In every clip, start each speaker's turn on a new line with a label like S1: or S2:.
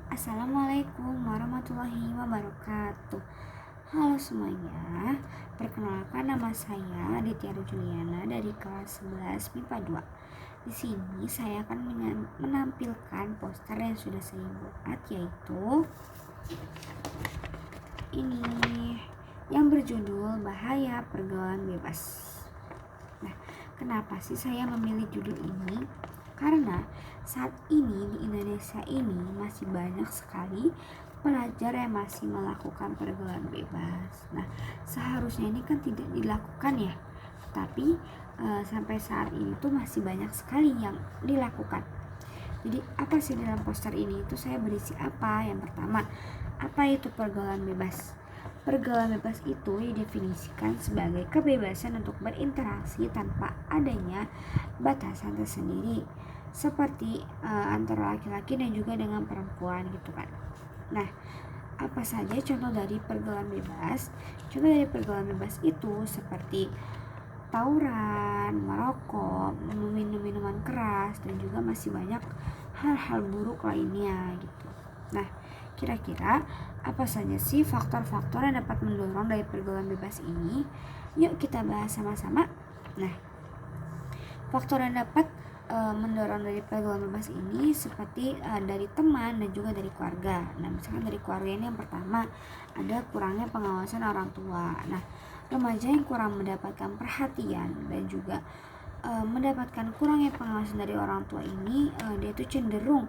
S1: Assalamualaikum warahmatullahi wabarakatuh. Halo semuanya, perkenalkan nama saya Aditya Juliana dari kelas 11 MIPA 2. Di sini saya akan menampilkan poster yang sudah saya buat, yaitu ini yang berjudul Bahaya Pergaulan Bebas. Nah, kenapa sih saya memilih judul ini? Karena saat ini di Indonesia ini masih banyak sekali pelajar yang masih melakukan pergaulan bebas. Nah, seharusnya ini kan tidak dilakukan ya, tapi sampai saat ini tuh masih banyak sekali yang dilakukan. Jadi apa sih dalam poster ini itu saya berisi apa? Yang pertama, apa itu pergaulan bebas? Pergaulan bebas itu didefinisikan sebagai kebebasan untuk berinteraksi tanpa adanya batasan tersendiri, seperti antara laki-laki dan juga dengan perempuan gitu kan. Nah, apa saja contoh dari pergaulan bebas? Contoh dari pergaulan bebas itu seperti tawuran, merokok, meminum minuman keras, dan juga masih banyak hal-hal buruk lainnya gitu. Nah, kira-kira apa saja sih faktor-faktor yang dapat mendorong dari pergaulan bebas ini? Yuk kita bahas sama-sama. Nah, faktor yang dapat mendorong dari pergaulan bebas ini seperti dari teman dan juga dari keluarga. Nah, misalkan dari keluarga ini yang pertama ada kurangnya pengawasan orang tua. Nah, remaja yang kurang mendapatkan perhatian dan juga mendapatkan kurangnya pengawasan dari orang tua ini, dia itu cenderung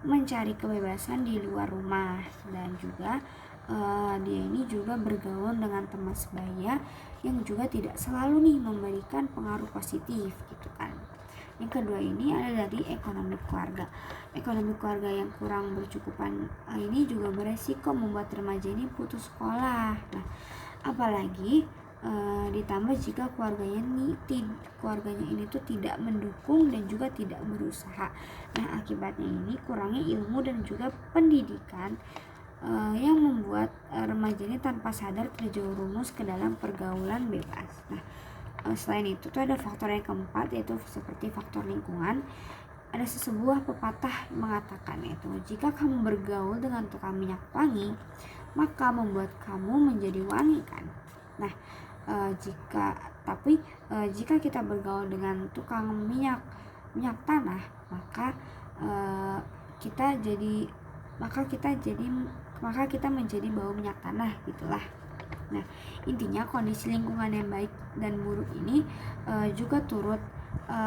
S1: mencari kebebasan di luar rumah, dan juga dia ini juga bergaul dengan teman sebaya yang juga tidak selalu nih memberikan pengaruh positif gitu kan. Yang kedua ini ada dari ekonomi keluarga. Ekonomi keluarga yang kurang bercukupan ini juga beresiko membuat remaja ini putus sekolah. Nah, apalagi ditambah jika keluarganya ini tuh tidak mendukung dan juga tidak berusaha. Nah, akibatnya ini kurangnya ilmu dan juga pendidikan yang membuat remaja ini tanpa sadar terjerumus ke dalam pergaulan bebas. Nah, selain itu tuh ada faktor yang keempat, yaitu seperti faktor lingkungan. Ada sebuah pepatah mengatakan, yaitu jika kamu bergaul dengan tukang minyak wangi, maka membuat kamu menjadi wangi kan. Nah, jika kita bergaul dengan tukang minyak tanah, maka kita menjadi bau minyak tanah gitulah. Nah, intinya kondisi lingkungan yang baik dan buruk ini juga turut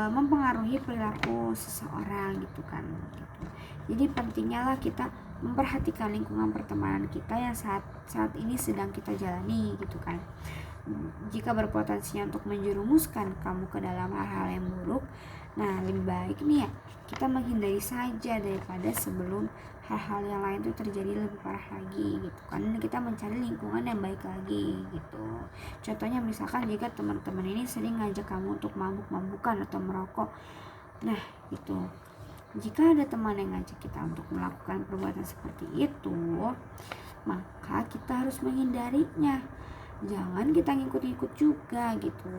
S1: mempengaruhi perilaku seseorang gitu kan. Jadi pentingnya lah kita memperhatikan lingkungan pertemanan kita yang saat ini sedang kita jalani gitu kan. Jika berpotensi untuk menjerumuskan kamu ke dalam hal-hal yang buruk, nah lebih baik nih ya kita menghindari saja daripada sebelum hal-hal yang lain itu terjadi lebih parah lagi gitu kan. Kita mencari lingkungan yang baik lagi gitu. Contohnya misalkan jika teman-teman ini sering ngajak kamu untuk mabuk-mabukan atau merokok, nah itu jika ada teman yang ngajak kita untuk melakukan perbuatan seperti itu, maka kita harus menghindarinya. Jangan kita ngikut-ngikut juga gitu.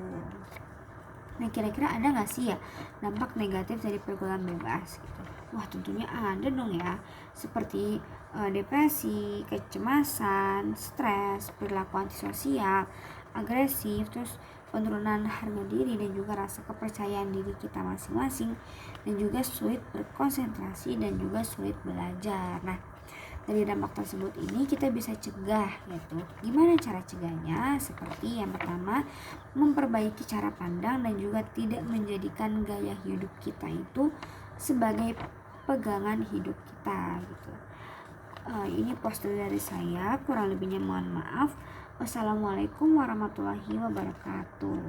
S1: Nah, kira-kira ada gak sih ya dampak negatif dari pergaulan bebas gitu? Wah, tentunya ada dong ya. Seperti depresi, kecemasan, stres, perilaku antisosial, agresif, terus penurunan harga diri dan juga rasa kepercayaan diri kita masing-masing, dan juga sulit berkonsentrasi dan juga sulit belajar. Nah, dari dampak tersebut ini kita bisa cegah, yaitu gimana cara cegahnya? Seperti yang pertama, memperbaiki cara pandang dan juga tidak menjadikan gaya hidup kita itu sebagai pegangan hidup kita gitu. Ini poster dari saya, kurang lebihnya mohon maaf. Wassalamualaikum warahmatullahi wabarakatuh.